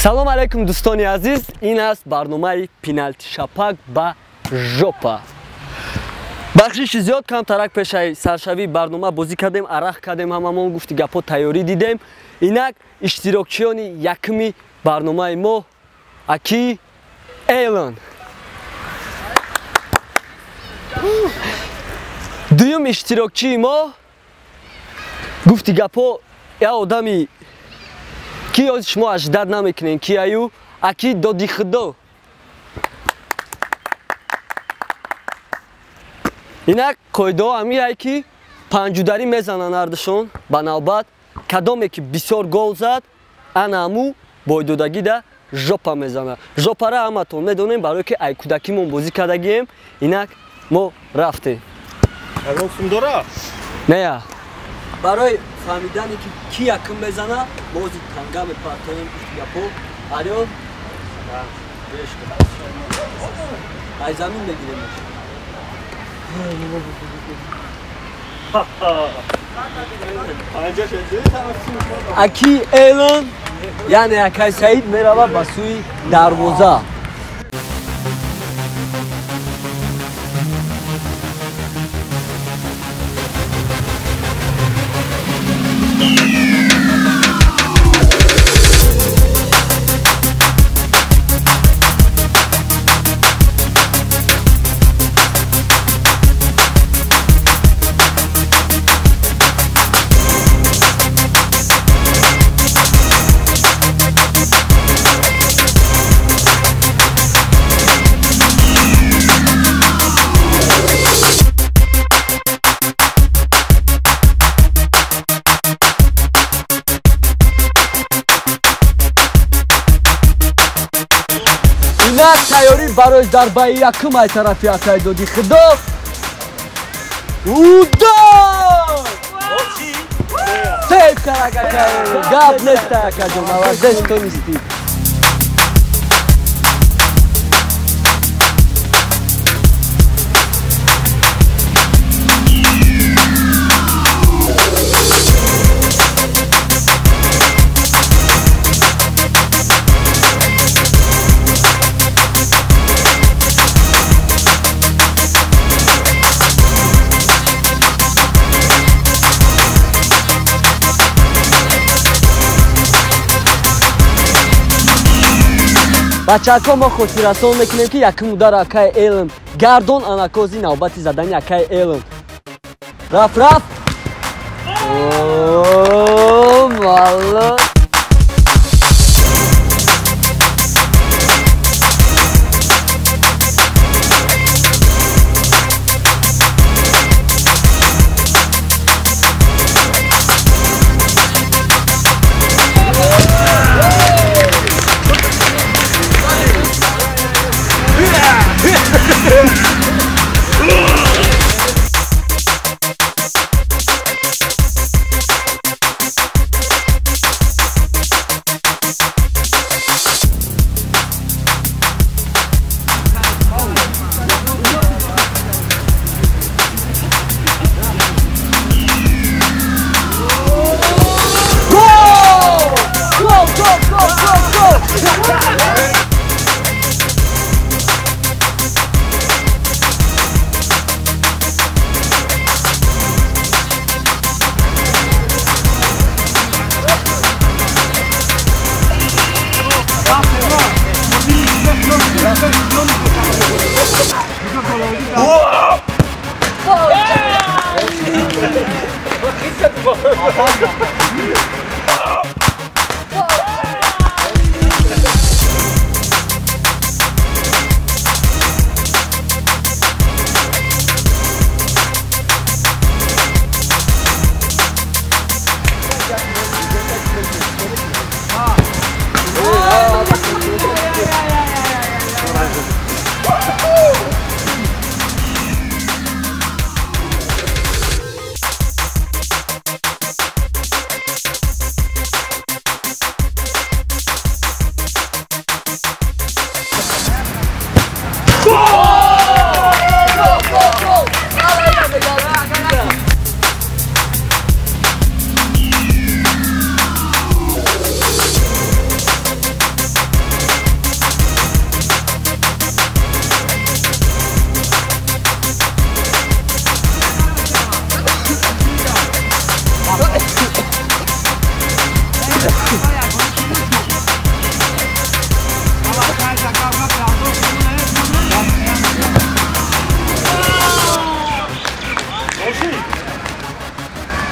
салом алайкум дӯстони азиз, ин аст барномаи пеналтишапак ба жопа. бахшиши зиёд камтарак пешаи саршавии барнома бозӣ кардем, арақ кардем, ҳамамон гуфти гапҳо тайёрӣ дидем. Инак иштирокчиёни якуми барномаи мо Аки Эйлон. дуюм иштирокчии мо гуфти гапҳо я одами ки ёзи шумо аждад намекунен ки аю Аки Додихудо. инак қоидаҳо ҳамин ки панҷударӣ мезананд ардашон ба навбат, кадоме ки бисёр гол зад ана ҳаму бойдодагӣ да жопа мезанад. жопара ҳаматон медонем, барое ки ай кӯдакимон бозӣ кардагием. инак мо рафтем. нея барои фаҳмидане ки якум мезана бози танга мепартоем гапҳо. ариён ай замин мегирем. Аки Эйлон яъне Акай Саид меравад ба сӯи дарвоза. инак тайёрӣ барои зарбаи якум ай тарафи Акай Додихудо. удар! сейф карак Акай, гап нест Акаҷон, молодец тонистӣ. бачаҳако мо хотиррасон мекунем ки якум удар Акай Эйлон, гардон анакози навбати задани Акай Эйлон. рафт мало.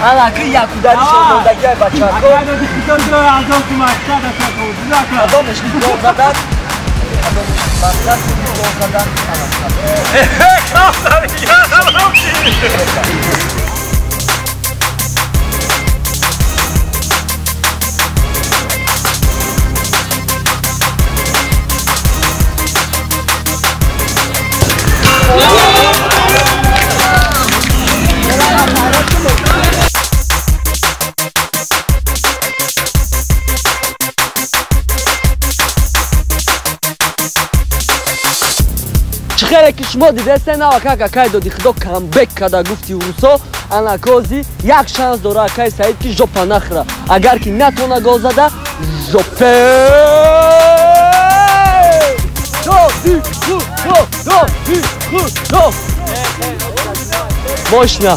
Алаки якудари шондаги бачако. Акадоди китондро азон кумашта даста кузака. Адамеш гол задан. Адамеш мақсад гол задан. Кафтар яналам. Чхеле ки шумо дидесте навака какай доди худо камбек када гуфти урусо ана кози як шанс дора акай саид ки жопа нахра агар ки натона гол зада жопе мощно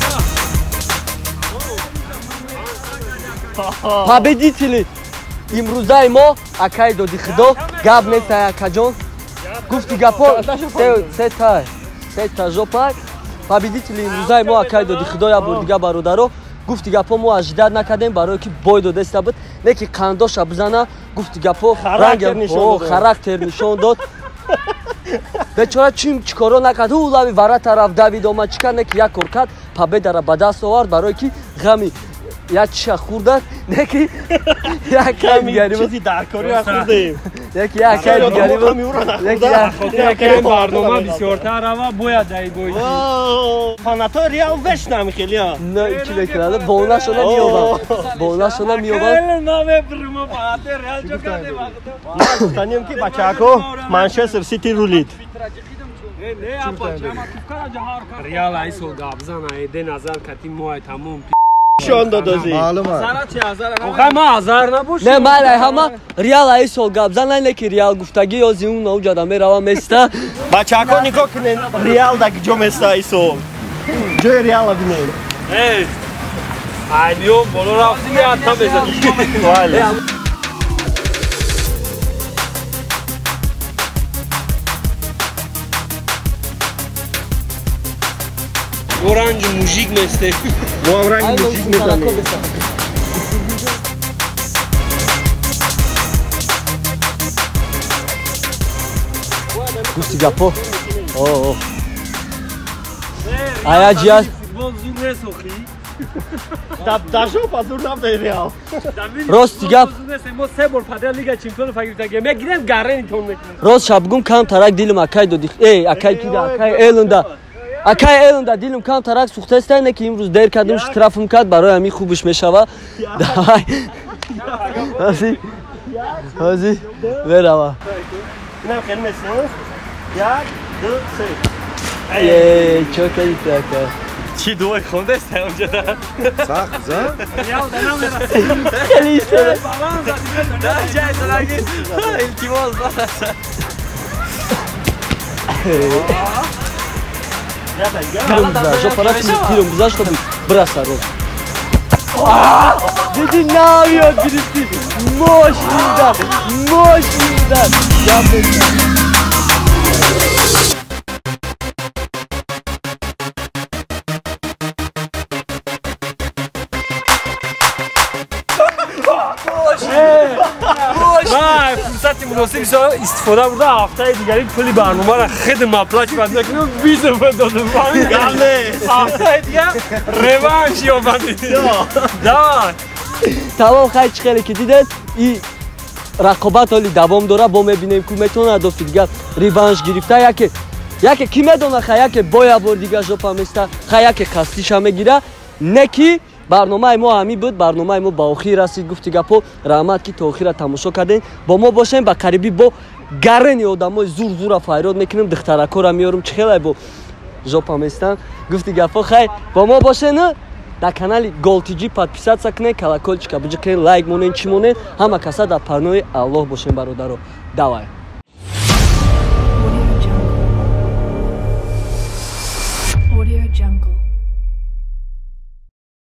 победители имрӯзаи мо акай доди худо гап нестая акаҷон гуфти гапо сета жопа победители имрӯзаи мо акай доди худо я бор дига бародаро гуфти гапо мо ажидат накардем барое ки бой додеста буд не ки қандоша бизана гуфти гапо характер нишон дод бечора чӣ коро накард улави вара тараф давид омад чӣ кард не ки як кор кард победара ба даст овард барое ки ғами як чиша хурдад не ки як кай дигари чизи даркори хурдем як кай дигари як барнома бисёртар рава бояд дай бой фанатои реал вешнам хели а не чӣ мекунад бонашона миёбам бонашона миёбам намебримо фанатои реал чо карде вақто гуфтанем ки бачако манчестер сити рулид реал ай сол гапзан айде назар кати моай тамом شون دادازی نه مالای همه ریال ای سال گاب زنن نکی ریال گفتگی یا زیون نوجاده میروم مستا بچه‌ها نگاه کنین ریال داکی جو مستا ای سال جای ریال ببینید ایو بالا رفتیم یا تا بزنیم اورنج موزیک مسته ما اورنج موزیک میزنیم گوشتی گپو اوه آیا جیاز فوتبال زور نسوخی داشو پازور نام ریال راست گپ ما سه بار پدر لیگ چمپیون فگیرتگه میگیرم گارن تون میکنم راست شبگم کام ترک دیلم اکای دودی ای اکای کیدا اکای елунда акай елунда дилм кам тарак сухтаста не ки имрӯз дер кардам штрафм кард барои ҳамин хубиш мешава давай ҳозир берава инам хел месин як ду се ей чо кади така чӣ дуои хондаст ҳамҷода сахт за реал данам хеле истода илтимос бараса Тиром биза, жопара тиром биза, чтобы браса роз. Диди навиот гирифти. Мощный удар. ما فرصتی مناسب شد استفاده برده هفته دیگری کلی برنامه را خدمت پلاچ بنده کنم ویزا بدادم هفته دیگه روانش یا بندید давай Тамом хай чӣ хеле ки дидед и рақобат ҳоли давом дора бо мебинем ку метавонад дофти дига реванш гирифта яке ки медона хай яке боя бор дига жопа места хай яке қастиша мегира не ки барномаи мо ҳамин буд барномаи мо ба охир расид гуфти гапо раҳмат ки то охира тамошо кардем бо мо бошем ба қарибӣ бо гарани одамои зур файрод мекунем духтаракора меёрум чӣ хеле бо жопа местан гуфти гапо хай бо мо бошену дар канали GolTG подписаться кунед колокольчика биҷиқен лайк монен чӣ монен ҳама каса дар панои аллоҳ бошем бародаро давай Audio Jungle.